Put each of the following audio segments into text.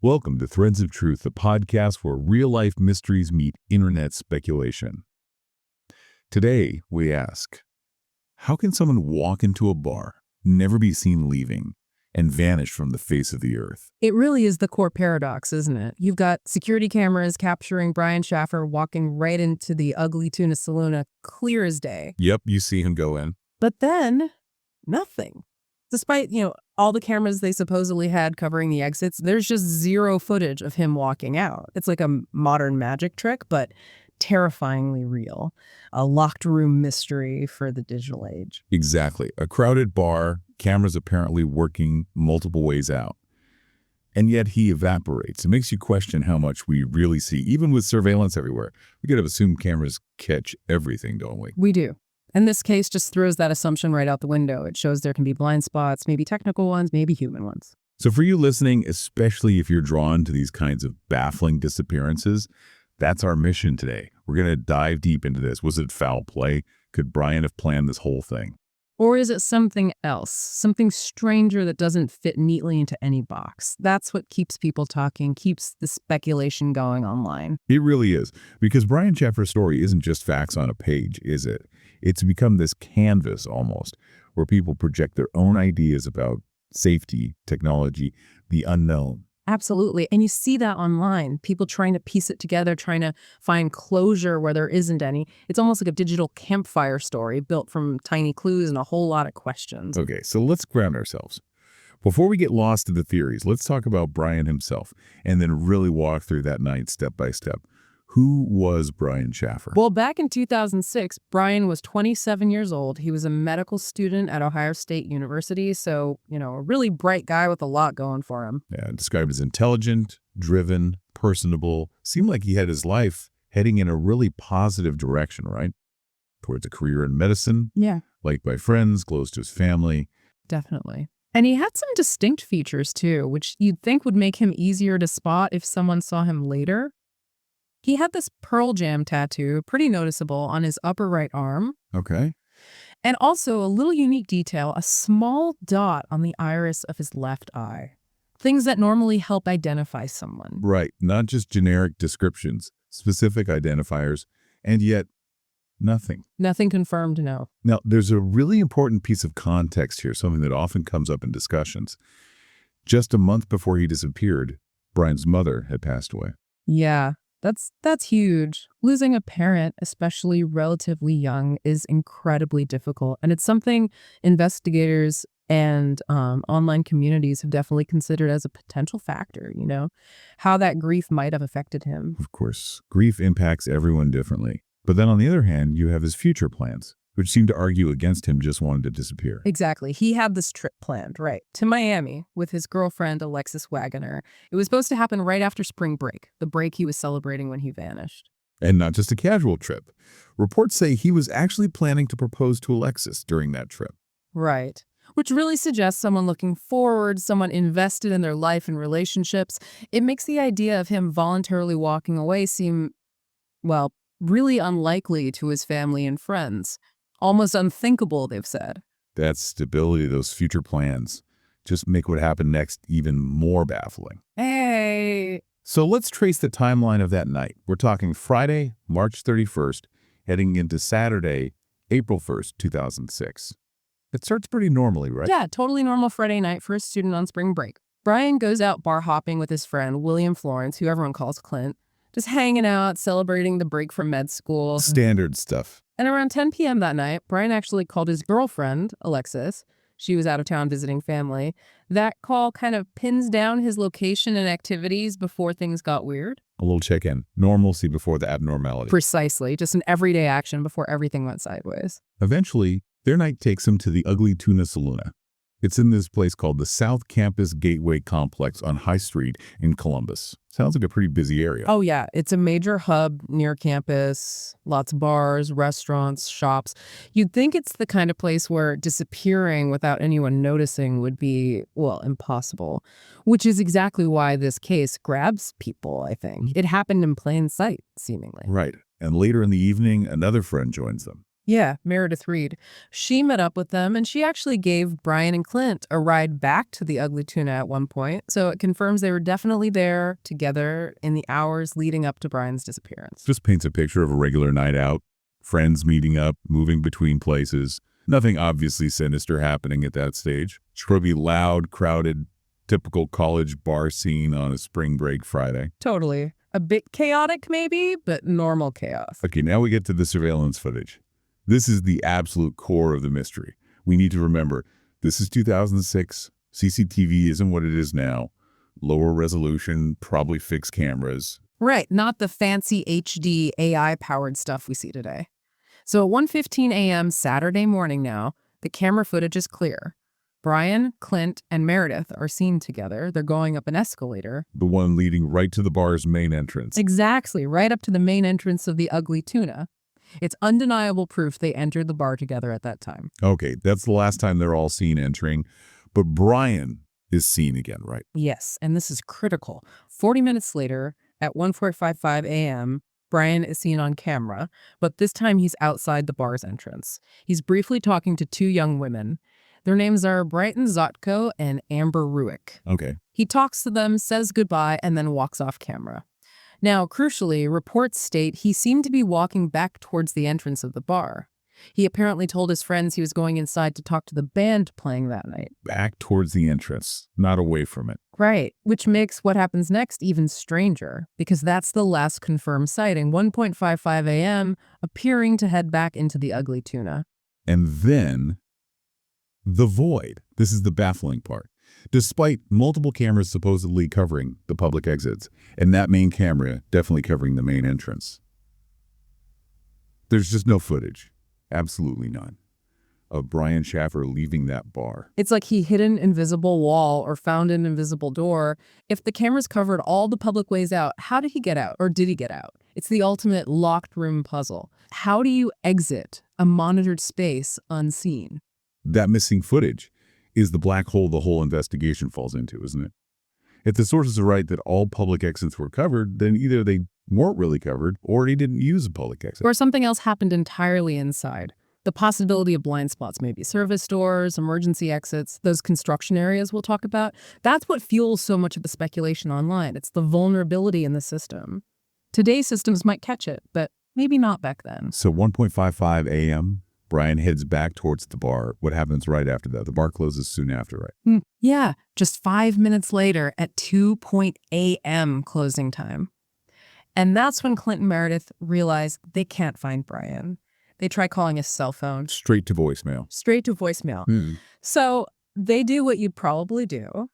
Welcome to Threads of Truth, the podcast where real-life mysteries meet internet speculation. Today, we ask, how can someone walk into a bar, never be seen leaving, and vanish from the face of the earth? It really is the core paradox, isn't it? You've got security cameras capturing Brian Shaffer walking right into the ugly tuna saloon, clear as day. Yep, you see him go in. But then, nothing. Despite, all the cameras they supposedly had covering the exits, there's just zero footage of him walking out. It's like a modern magic trick, but terrifyingly real. A locked room mystery for the digital age. Exactly. A crowded bar, cameras apparently working multiple ways out. And yet he evaporates. It makes you question how much we really see. Even with surveillance everywhere, we could have assumed cameras catch everything, don't we? We do. And this case just throws that assumption right out the window. It shows there can be blind spots, maybe technical ones, maybe human ones. So for you listening, especially if you're drawn to these kinds of baffling disappearances, that's our mission today. We're going to dive deep into this. Was it foul play? Could Brian have planned this whole thing? Or is it something else, something stranger that doesn't fit neatly into any box? That's what keeps people talking, keeps the speculation going online. It really is, because Brian Shaffer's story isn't just facts on a page, is it? It's become this canvas almost, where people project their own ideas about safety, technology, the unknown. Absolutely. And you see that online, people trying to piece it together, trying to find closure where there isn't any. It's almost like a digital campfire story built from tiny clues and a whole lot of questions. Okay, so let's ground ourselves. Before we get lost in the theories, let's talk about Brian himself and then really walk through that night step by step. Who was Brian Shaffer? Well, back in 2006, Brian was 27 years old. He was a medical student at Ohio State University, so, a really bright guy with a lot going for him. Yeah, described as intelligent, driven, personable. Seemed like he had his life heading in a really positive direction, right? Towards a career in medicine. Yeah. Liked by friends, close to his family. Definitely. And he had some distinct features, too, which you'd think would make him easier to spot if someone saw him later. He had this Pearl Jam tattoo, pretty noticeable, on his upper right arm. Okay. And also a little unique detail, a small dot on the iris of his left eye. Things that normally help identify someone. Right. Not just generic descriptions, specific identifiers, and yet nothing. Nothing confirmed, no. Now, there's a really important piece of context here, something that often comes up in discussions. Just a month before he disappeared, Brian's mother had passed away. Yeah. That's huge. Losing a parent, especially relatively young, is incredibly difficult. And it's something investigators and online communities have definitely considered as a potential factor, how that grief might have affected him. Of course, grief impacts everyone differently. But then on the other hand, you have his future plans, which seem to argue against him just wanting to disappear. Exactly. He had this trip planned, right, to Miami with his girlfriend, Alexis Wagoner. It was supposed to happen right after spring break, the break he was celebrating when he vanished. And not just a casual trip. Reports say he was actually planning to propose to Alexis during that trip. Right. Which really suggests someone looking forward, someone invested in their life and relationships. It makes the idea of him voluntarily walking away seem, really unlikely to his family and friends. Almost unthinkable, they've said. That stability, those future plans, just make what happened next even more baffling. Hey! So let's trace the timeline of that night. We're talking Friday, March 31st, heading into Saturday, April 1st, 2006. It starts pretty normally, right? Yeah, totally normal Friday night for a student on spring break. Brian goes out bar hopping with his friend, William Florence, who everyone calls Clint. Just hanging out, celebrating the break from med school. Standard stuff. And around 10 p.m. that night, Brian actually called his girlfriend, Alexis. She was out of town visiting family. That call kind of pins down his location and activities before things got weird. A little check-in. Normalcy before the abnormality. Precisely. Just an everyday action before everything went sideways. Eventually, their night takes him to the ugly tuna saloon. It's in this place called the South Campus Gateway Complex on High Street in Columbus. Sounds like a pretty busy area. Oh, yeah. It's a major hub near campus, lots of bars, restaurants, shops. You'd think it's the kind of place where disappearing without anyone noticing would be, impossible, which is exactly why this case grabs people, I think. It happened in plain sight, seemingly. Right. And later in the evening, another friend joins them. Yeah, Meredith Reed. She met up with them, and she actually gave Brian and Clint a ride back to the Ugly Tuna at one point. So it confirms they were definitely there together in the hours leading up to Brian's disappearance. Just paints a picture of a regular night out, friends meeting up, moving between places. Nothing obviously sinister happening at that stage. Probably loud, crowded, typical college bar scene on a spring break Friday. Totally. A bit chaotic, maybe, but normal chaos. Okay, now we get to the surveillance footage. This is the absolute core of the mystery. We need to remember, this is 2006. CCTV isn't what it is now. Lower resolution, probably fixed cameras. Right, not the fancy HD AI-powered stuff we see today. So at 1:15 a.m. Saturday morning now, the camera footage is clear. Brian, Clint, and Meredith are seen together. They're going up an escalator. The one leading right to the bar's main entrance. Exactly, right up to the main entrance of the Ugly Tuna. It's undeniable proof they entered the bar together at that time. Okay, that's the last time they're all seen entering. But Brian is seen again, right? Yes, and this is critical. 40 minutes later, at 1:45 a.m., Brian is seen on camera, but this time he's outside the bar's entrance. He's briefly talking to two young women. Their names are Brighton Zotko and Amber Ruick. Okay. He talks to them, says goodbye, and then walks off camera. Now, crucially, reports state he seemed to be walking back towards the entrance of the bar. He apparently told his friends he was going inside to talk to the band playing that night. Back towards the entrance, not away from it. Right, which makes what happens next even stranger, because that's the last confirmed sighting, 1:55 a.m., appearing to head back into the Ugly Tuna. And then, the void. This is the baffling part. Despite multiple cameras supposedly covering the public exits, and that main camera definitely covering the main entrance, there's just no footage. Absolutely none. Of Brian Shaffer leaving that bar. It's like he hit an invisible wall or found an invisible door. If the cameras covered all the public ways out, how did he get out? Or did he get out? It's the ultimate locked room puzzle. How do you exit a monitored space unseen? That missing footage is the black hole the whole investigation falls into, isn't it? If the sources are right that all public exits were covered, then either they weren't really covered or he didn't use a public exit. Or something else happened entirely inside. The possibility of blind spots, maybe service doors, emergency exits, those construction areas we'll talk about. That's what fuels so much of the speculation online. It's the vulnerability in the system. Today's systems might catch it, but maybe not back then. So 1:55 a.m., Brian heads back towards the bar. What happens right after that? The bar closes soon after, right? Yeah, just 5 minutes later at 2:00 a.m. closing time. And that's when Clint and Meredith realize they can't find Brian. They try calling his cell phone. Straight to voicemail. Straight to voicemail. So they do what you'd probably do.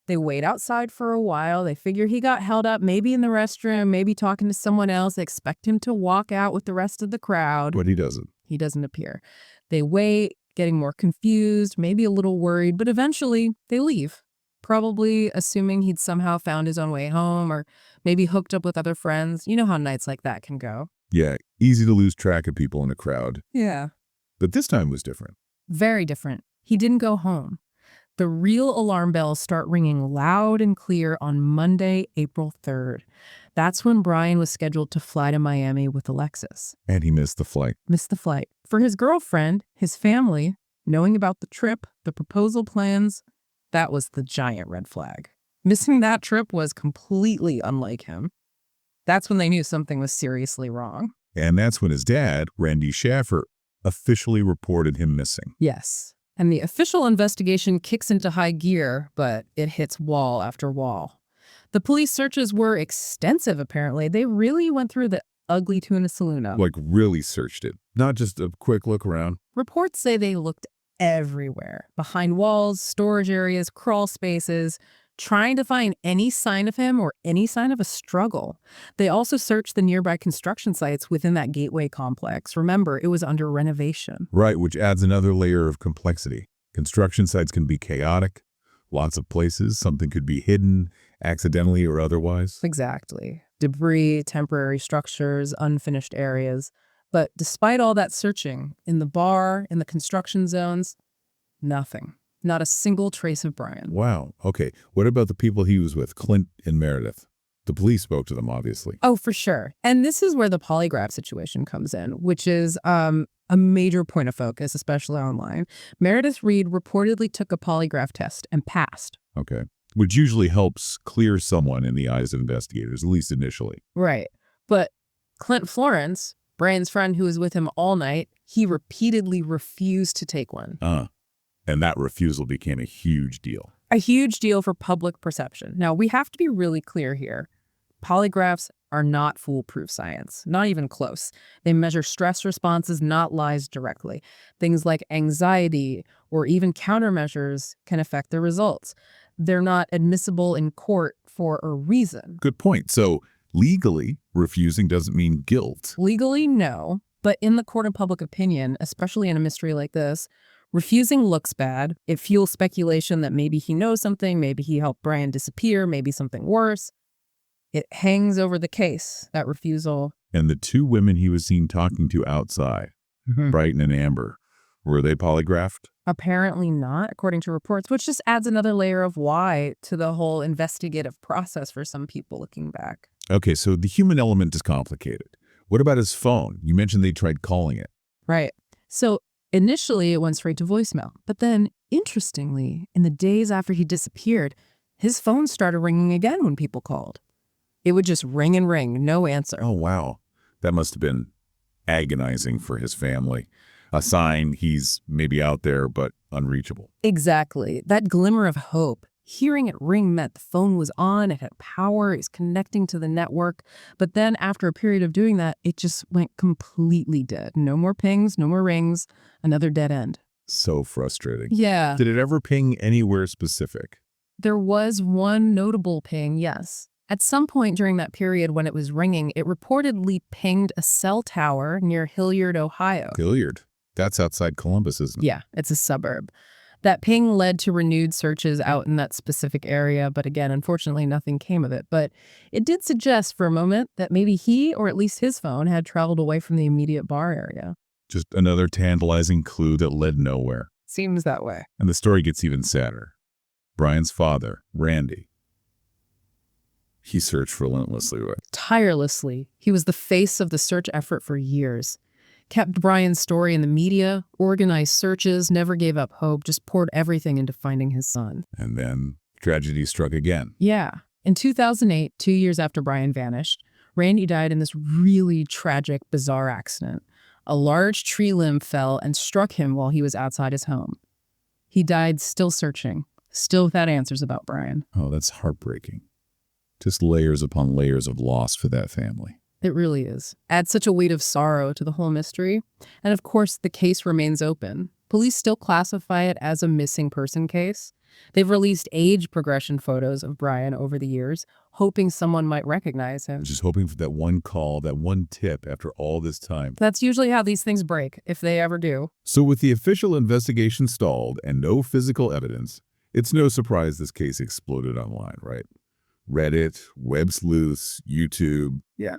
They wait outside for a while. They figure he got held up, maybe in the restroom, maybe talking to someone else. They expect him to walk out with the rest of the crowd. But he doesn't. He doesn't appear. They wait, getting more confused, maybe a little worried, but eventually they leave. Probably assuming he'd somehow found his own way home or maybe hooked up with other friends. You know how nights like that can go. Yeah, easy to lose track of people in a crowd. Yeah. But this time was different. Very different. He didn't go home. The real alarm bells start ringing loud and clear on Monday, April 3rd. That's when Brian was scheduled to fly to Miami with Alexis. And he missed the flight. Missed the flight. For his girlfriend, his family, knowing about the trip, the proposal plans, that was the giant red flag. Missing that trip was completely unlike him. That's when they knew something was seriously wrong. And that's when his dad, Randy Shaffer, officially reported him missing. Yes. And the official investigation kicks into high gear, but it hits wall after wall. The police searches were extensive, apparently. They really went through the Ugly Tuna Saloon up. Like, really searched it. Not just a quick look around. Reports say they looked everywhere. Behind walls, storage areas, crawl spaces, trying to find any sign of him or any sign of a struggle. They also searched the nearby construction sites within that gateway complex. Remember, it was under renovation. Right, which adds another layer of complexity. Construction sites can be chaotic. Lots of places. Something could be hidden, accidentally or otherwise. Exactly. Debris, temporary structures, unfinished areas. But despite all that searching, in the bar, in the construction zones, nothing. Not a single trace of Brian. Wow. Okay. What about the people he was with, Clint and Meredith? The police spoke to them, obviously. Oh, for sure. And this is where the polygraph situation comes in, which is a a major point of focus, especially online. Meredith Reed reportedly took a polygraph test and passed. Okay. Which usually helps clear someone in the eyes of investigators, at least initially. Right. But Clint Florence, Brian's friend who was with him all night, he repeatedly refused to take one. And that refusal became a huge deal. A huge deal for public perception. Now, we have to be really clear here. Polygraphs are not foolproof science, not even close. They measure stress responses, not lies directly. Things like anxiety or even countermeasures can affect the results. They're not admissible in court for a reason. Good point. So legally, refusing doesn't mean guilt. Legally, no. But in the court of public opinion, especially in a mystery like this, refusing looks bad. It fuels speculation that maybe he knows something, maybe he helped Brian disappear, maybe something worse. It hangs over the case, that refusal. And the two women he was seen talking to outside, Brighton and Amber, were they polygraphed? Apparently not, according to reports, which just adds another layer of why to the whole investigative process for some people looking back. Okay, so the human element is complicated. What about his phone? You mentioned they tried calling it. Right. So initially it went straight to voicemail. But then, interestingly, in the days after he disappeared, his phone started ringing again when people called. It would just ring and ring, no answer. Oh, wow. That must have been agonizing for his family. A sign he's maybe out there, but unreachable. Exactly. That glimmer of hope. Hearing it ring meant the phone was on, it had power, it was connecting to the network. But then after a period of doing that, it just went completely dead. No more pings, no more rings, another dead end. So frustrating. Yeah. Did it ever ping anywhere specific? There was one notable ping, yes. At some point during that period when it was ringing, it reportedly pinged a cell tower near Hilliard, Ohio. Hilliard? That's outside Columbus, isn't it? Yeah, it's a suburb. That ping led to renewed searches out in that specific area, but again, unfortunately, nothing came of it. But it did suggest for a moment that maybe he, or at least his phone, had traveled away from the immediate bar area. Just another tantalizing clue that led nowhere. Seems that way. And the story gets even sadder. Brian's father, Randy, he searched relentlessly. Tirelessly. He was the face of the search effort for years. Kept Brian's story in the media, organized searches, never gave up hope, just poured everything into finding his son. And then tragedy struck again. Yeah. In 2008, 2 years after Brian vanished, Randy died in this really tragic, bizarre accident. A large tree limb fell and struck him while he was outside his home. He died still searching, still without answers about Brian. Oh, that's heartbreaking. Just layers upon layers of loss for that family. It really is. Adds such a weight of sorrow to the whole mystery. And of course, the case remains open. Police still classify it as a missing person case. They've released age progression photos of Brian over the years, hoping someone might recognize him. Just hoping for that one call, that one tip after all this time. That's usually how these things break, if they ever do. So with the official investigation stalled and no physical evidence, it's no surprise this case exploded online, right? Reddit, web sleuths, YouTube. Yeah.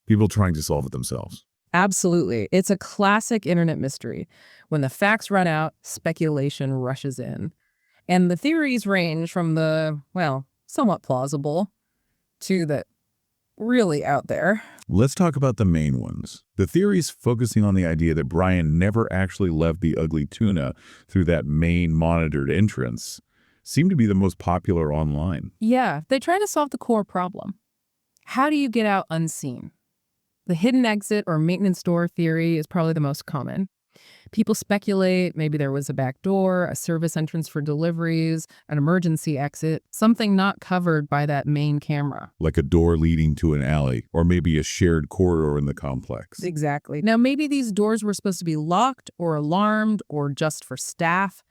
People trying to solve it themselves. Absolutely. It's a classic internet mystery. When the facts run out, speculation rushes in. And the theories range from the, well, somewhat plausible to the really out there. Let's talk about the main ones. The theories focusing on the idea that Brian never actually left the ugly tuna through that main monitored entrance seem to be the most popular online. Yeah, they try to solve the core problem. How do you get out unseen? The hidden exit or maintenance door theory is probably the most common. People speculate maybe there was a back door, a service entrance for deliveries, an emergency exit, something not covered by that main camera. Like a door leading to an alley, or maybe a shared corridor in the complex. Exactly. Now, maybe these doors were supposed to be locked or alarmed or just for staff,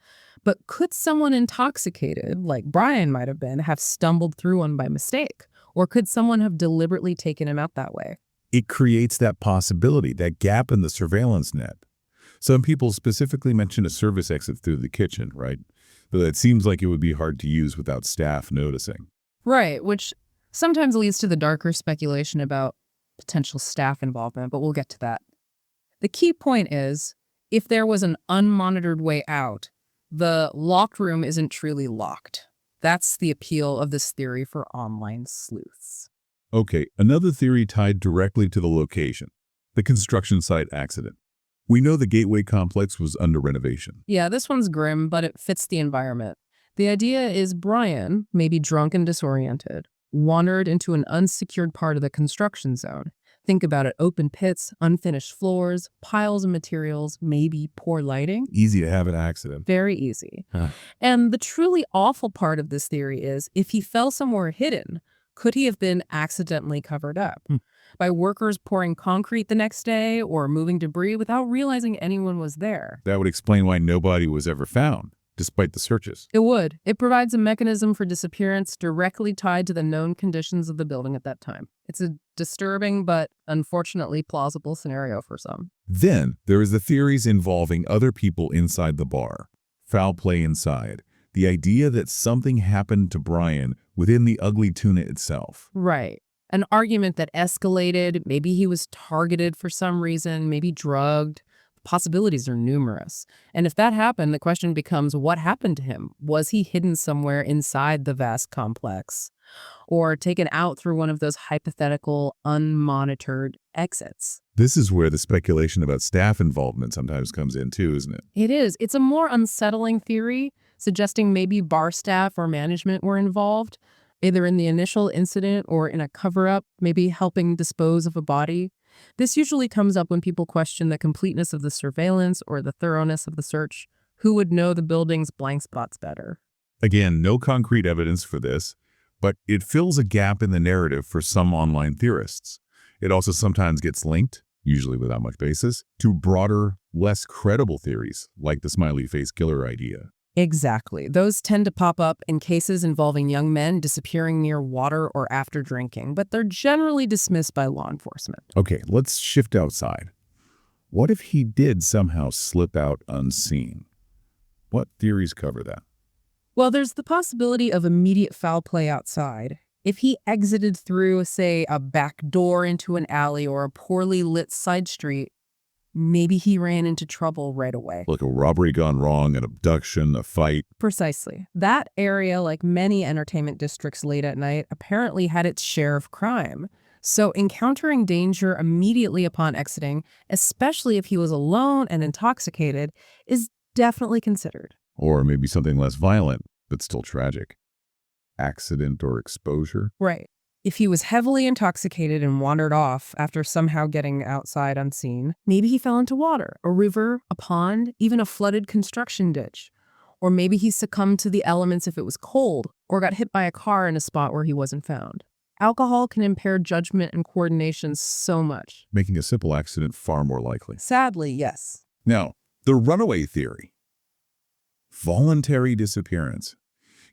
but could someone intoxicated, like Brian might have been, have stumbled through one by mistake? Or could someone have deliberately taken him out that way? It creates that possibility, that gap in the surveillance net. Some people specifically mention a service exit through the kitchen, right? But it seems like it would be hard to use without staff noticing. Right, which sometimes leads to the darker speculation about potential staff involvement, but we'll get to that. The key point is, if there was an unmonitored way out, the locked room isn't truly locked. That's the appeal of this theory for online sleuths. Okay, another theory tied directly to the location, the construction site accident. We know the Gateway complex was under renovation. Yeah, this one's grim, but it fits the environment. The idea is Brian, maybe drunk and disoriented, wandered into an unsecured part of the construction zone. Think about it, open pits, unfinished floors, piles of materials, maybe poor lighting. Easy to have an accident. Very easy. Huh. And the truly awful part of this theory is, if he fell somewhere hidden, could he have been accidentally covered up by workers pouring concrete the next day or moving debris without realizing anyone was there? That would explain why nobody was ever found, despite the searches. It would. It provides a mechanism for disappearance directly tied to the known conditions of the building at that time. It's a disturbing but unfortunately plausible scenario for some. Then there is the theories involving other people inside the bar. Foul play inside. The idea that something happened to Brian within the ugly tuna itself. Right. An argument that escalated. Maybe he was targeted for some reason, maybe drugged. Possibilities are numerous. And if that happened, the question becomes, what happened to him? Was he hidden somewhere inside the vast complex? Or taken out through one of those hypothetical, unmonitored exits? This is where the speculation about staff involvement sometimes comes in too, isn't it? It is. It's a more unsettling theory, suggesting maybe bar staff or management were involved, either in the initial incident or in a cover-up, maybe helping dispose of a body. This usually comes up when people question the completeness of the surveillance or the thoroughness of the search. Who would know the building's blank spots better? Again, no concrete evidence for this, but it fills a gap in the narrative for some online theorists. It also sometimes gets linked, usually without much basis, to broader, less credible theories, like the smiley face killer idea. Exactly. Those tend to pop up in cases involving young men disappearing near water or after drinking, but they're generally dismissed by law enforcement. Okay, let's shift outside. What if he did somehow slip out unseen? What theories cover that? Well, there's the possibility of immediate foul play outside. If he exited through, say, a back door into an alley or a poorly lit side street, maybe he ran into trouble right away. Like a robbery gone wrong, an abduction, a fight. Precisely. That area, like many entertainment districts late at night, apparently had its share of crime. So encountering danger immediately upon exiting, especially if he was alone and intoxicated, is definitely considered. Or maybe something less violent, but still tragic. Accident or exposure. Right. If he was heavily intoxicated and wandered off after somehow getting outside unseen, maybe he fell into water, a river, a pond, even a flooded construction ditch. Or maybe he succumbed to the elements if it was cold, or got hit by a car in a spot where he wasn't found. Alcohol can impair judgment and coordination so much. Making a simple accident far more likely. Sadly, yes. Now, the runaway theory. Voluntary disappearance.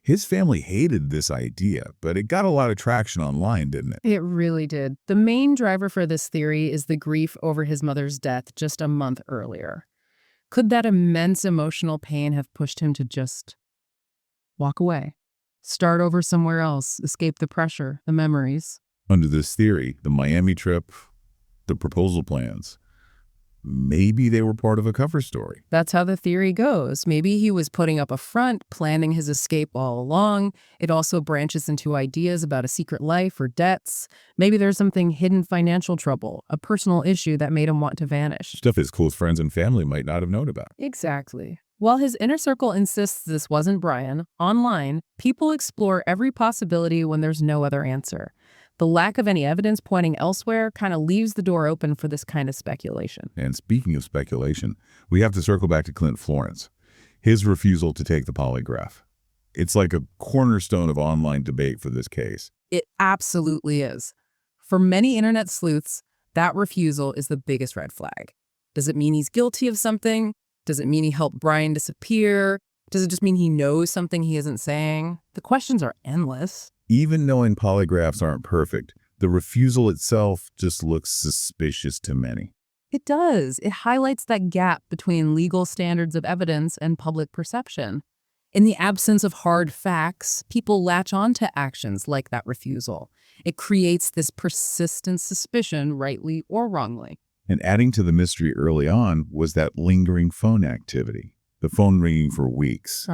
His family hated this idea, but it got a lot of traction online, didn't it? It really did. The main driver for this theory is the grief over his mother's death just a month earlier. Could that immense emotional pain have pushed him to just walk away? Start over somewhere else, escape the pressure, the memories? Under this theory, the Miami trip, the proposal plans, maybe they were part of a cover story. That's how the theory goes. Maybe he was putting up a front, planning his escape all along. It also branches into ideas about a secret life or debts. Maybe there's something hidden financial trouble, a personal issue that made him want to vanish. Stuff his close friends and family might not have known about. Exactly. While his inner circle insists this wasn't Brian, online, people explore every possibility when there's no other answer. The lack of any evidence pointing elsewhere kind of leaves the door open for this kind of speculation. And speaking of speculation, we have to circle back to Clint Florence. His refusal to take the polygraph. It's like a cornerstone of online debate for this case. It absolutely is. For many internet sleuths, that refusal is the biggest red flag. Does it mean he's guilty of something? Does it mean he helped Brian disappear? Does it just mean he knows something he isn't saying? The questions are endless. Even knowing polygraphs aren't perfect, the refusal itself just looks suspicious to many. It does. It highlights that gap between legal standards of evidence and public perception. In the absence of hard facts, people latch on to actions like that refusal. It creates this persistent suspicion, rightly or wrongly. And adding to the mystery early on was that lingering phone activity, the phone ringing for weeks.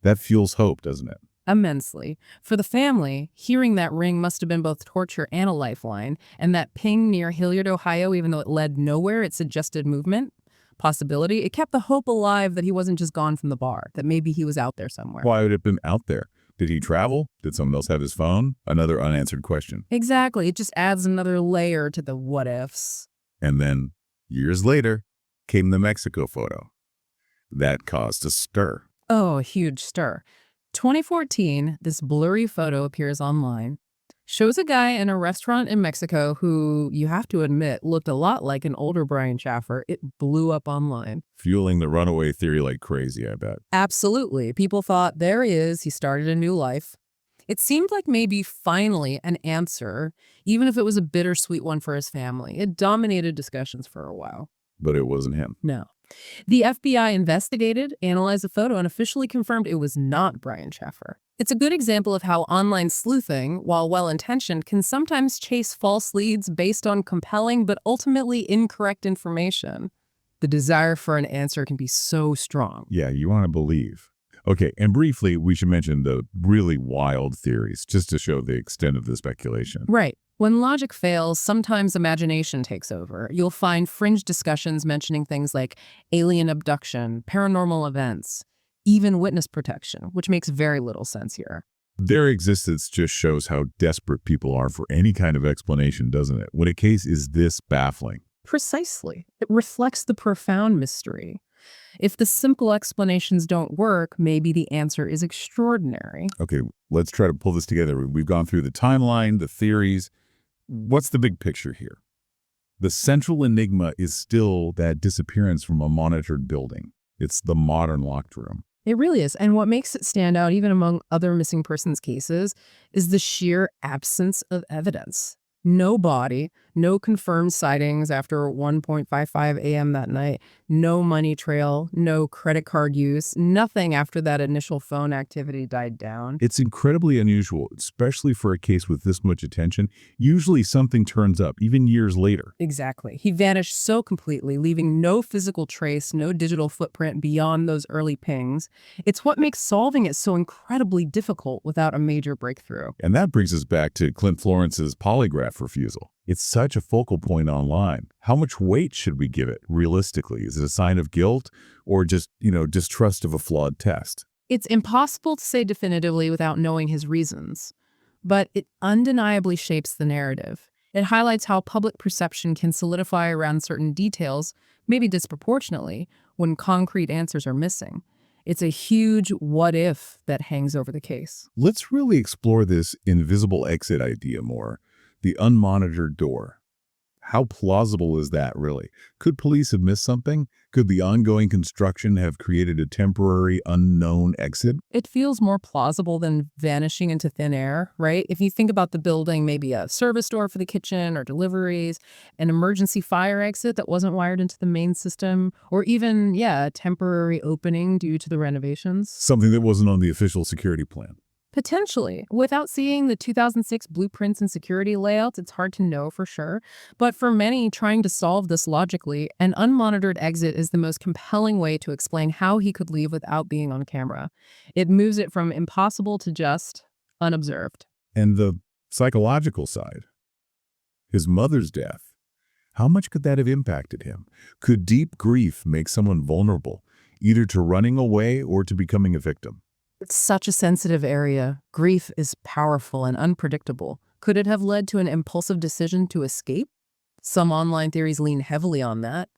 That fuels hope, doesn't it? Immensely. For the family, hearing that ring must have been both torture and a lifeline, and that ping near Hilliard, Ohio, even though it led nowhere, it suggested movement. possibility. It kept the hope alive that he wasn't just gone from the bar, that maybe he was out there somewhere. Why would it have been out there? Did he travel? Did someone else have his phone? Another unanswered question. Exactly. It just adds another layer to the what ifs. And then, years later, came the Mexico photo. That caused a stir. Oh, a huge stir. 2014, this blurry photo appears online. Shows a guy in a restaurant in Mexico who, you have to admit, looked a lot like an older Brian Shaffer. It blew up online. Fueling the runaway theory like crazy, I bet. Absolutely. People thought, there he is. He started a new life. It seemed like maybe finally an answer, even if it was a bittersweet one for his family. It dominated discussions for a while. But it wasn't him. No. The FBI investigated, analyzed the photo, and officially confirmed it was not Brian Shaffer. It's a good example of how online sleuthing, while well-intentioned, can sometimes chase false leads based on compelling but ultimately incorrect information. The desire for an answer can be so strong. Yeah, you want to believe. Okay, and briefly, we should mention the really wild theories, just to show the extent of the speculation. Right. When logic fails, sometimes imagination takes over. You'll find fringe discussions mentioning things like alien abduction, paranormal events, even witness protection, which makes very little sense here. Their existence just shows how desperate people are for any kind of explanation, doesn't it? When a case is this baffling. Precisely. It reflects the profound mystery. If the simple explanations don't work, maybe the answer is extraordinary. Okay, let's try to pull this together. We've gone through the timeline, the theories. What's the big picture here? The central enigma is still that disappearance from a monitored building. It's the modern locked room. It really is. And what makes it stand out, even among other missing persons cases, is the sheer absence of evidence. No body, no confirmed sightings after 1:55 a.m. that night, no money trail, no credit card use, nothing after that initial phone activity died down. It's incredibly unusual, especially for a case with this much attention. Usually something turns up, even years later. Exactly. He vanished so completely, leaving no physical trace, no digital footprint beyond those early pings. It's what makes solving it so incredibly difficult without a major breakthrough. And that brings us back to Clint Florence's polygraph refusal. It's such a focal point online. How much weight should we give it, realistically? Is it a sign of guilt or just, distrust of a flawed test? It's impossible to say definitively without knowing his reasons, but it undeniably shapes the narrative. It highlights how public perception can solidify around certain details, maybe disproportionately, when concrete answers are missing. It's a huge what if that hangs over the case. Let's really explore this invisible exit idea more. The unmonitored door. How plausible is that, really? Could police have missed something? Could the ongoing construction have created a temporary, unknown exit? It feels more plausible than vanishing into thin air, right? If you think about the building, maybe a service door for the kitchen or deliveries, an emergency fire exit that wasn't wired into the main system, or even, a temporary opening due to the renovations. Something that wasn't on the official security plan. Potentially. Without seeing the 2006 blueprints and security layouts, it's hard to know for sure. But for many trying to solve this logically, an unmonitored exit is the most compelling way to explain how he could leave without being on camera. It moves it from impossible to just unobserved. And the psychological side. His mother's death. How much could that have impacted him? Could deep grief make someone vulnerable, either to running away or to becoming a victim? It's such a sensitive area. Grief is powerful and unpredictable. Could it have led to an impulsive decision to escape? Some online theories lean heavily on that.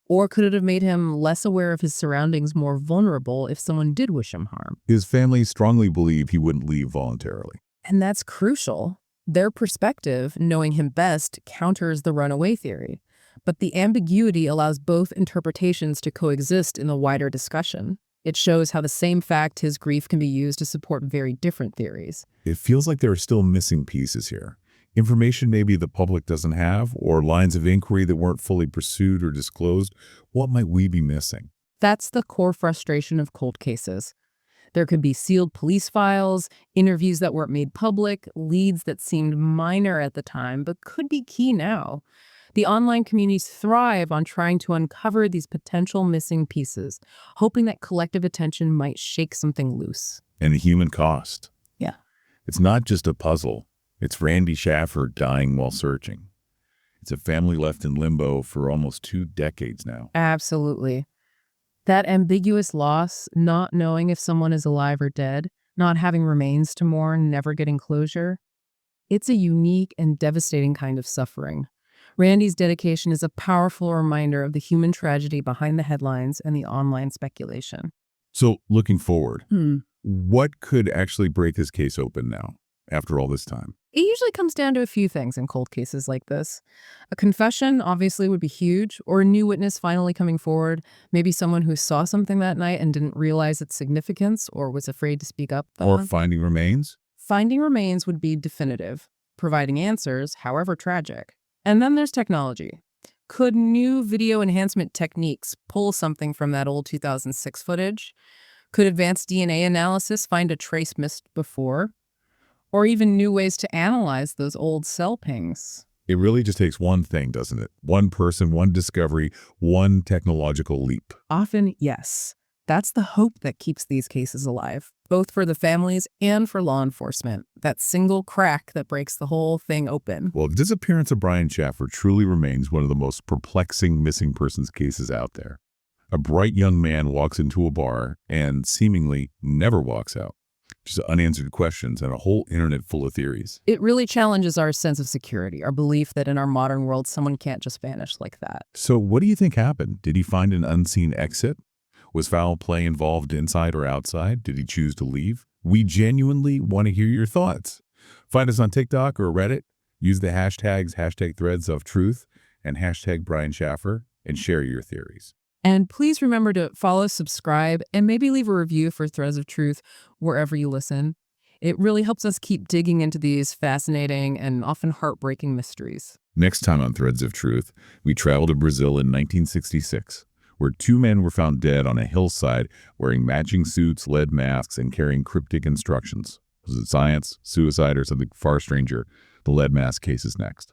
Or could it have made him less aware of his surroundings, more vulnerable if someone did wish him harm? His family strongly believe he wouldn't leave voluntarily. And that's crucial. Their perspective, knowing him best, counters the runaway theory. But the ambiguity allows both interpretations to coexist in the wider discussion. It shows how the same fact, his grief, can be used to support very different theories. It feels like there are still missing pieces here. Information maybe the public doesn't have, or lines of inquiry that weren't fully pursued or disclosed. What might we be missing? That's the core frustration of cold cases. There could be sealed police files, interviews that weren't made public, leads that seemed minor at the time but could be key now. The online communities thrive on trying to uncover these potential missing pieces, hoping that collective attention might shake something loose. And the human cost. Yeah. It's not just a puzzle. It's Randy Shaffer dying while searching. It's a family left in limbo for almost 2 decades now. Absolutely. That ambiguous loss, not knowing if someone is alive or dead, not having remains to mourn, never getting closure, it's a unique and devastating kind of suffering. Randy's dedication is a powerful reminder of the human tragedy behind the headlines and the online speculation. So, looking forward, what could actually break this case open now, after all this time? It usually comes down to a few things in cold cases like this. A confession obviously would be huge, or a new witness finally coming forward, maybe someone who saw something that night and didn't realize its significance or was afraid to speak up. Or finding remains? Finding remains would be definitive, providing answers, however tragic. And then there's technology. Could new video enhancement techniques pull something from that old 2006 footage? Could advanced DNA analysis find a trace missed before? Or even new ways to analyze those old cell pings? It really just takes one thing, doesn't it? One person, one discovery, one technological leap. Often, yes. That's the hope that keeps these cases alive, both for the families and for law enforcement. That single crack that breaks the whole thing open. Well, the disappearance of Brian Shaffer truly remains one of the most perplexing missing persons cases out there. A bright young man walks into a bar and seemingly never walks out. Just unanswered questions and a whole internet full of theories. It really challenges our sense of security, our belief that in our modern world, someone can't just vanish like that. So what do you think happened? Did he find an unseen exit? Was foul play involved inside or outside? Did he choose to leave? We genuinely want to hear your thoughts. Find us on TikTok or Reddit. Use the hashtags #ThreadsOfTruth and #Brian Shaffer and share your theories. And please remember to follow, subscribe, and maybe leave a review for Threads of Truth wherever you listen. It really helps us keep digging into these fascinating and often heartbreaking mysteries. Next time on Threads of Truth, we travel to Brazil in 1966, where 2 men were found dead on a hillside wearing matching suits, lead masks, and carrying cryptic instructions. Was it science, suicide, or something far stranger? The lead mask case is next.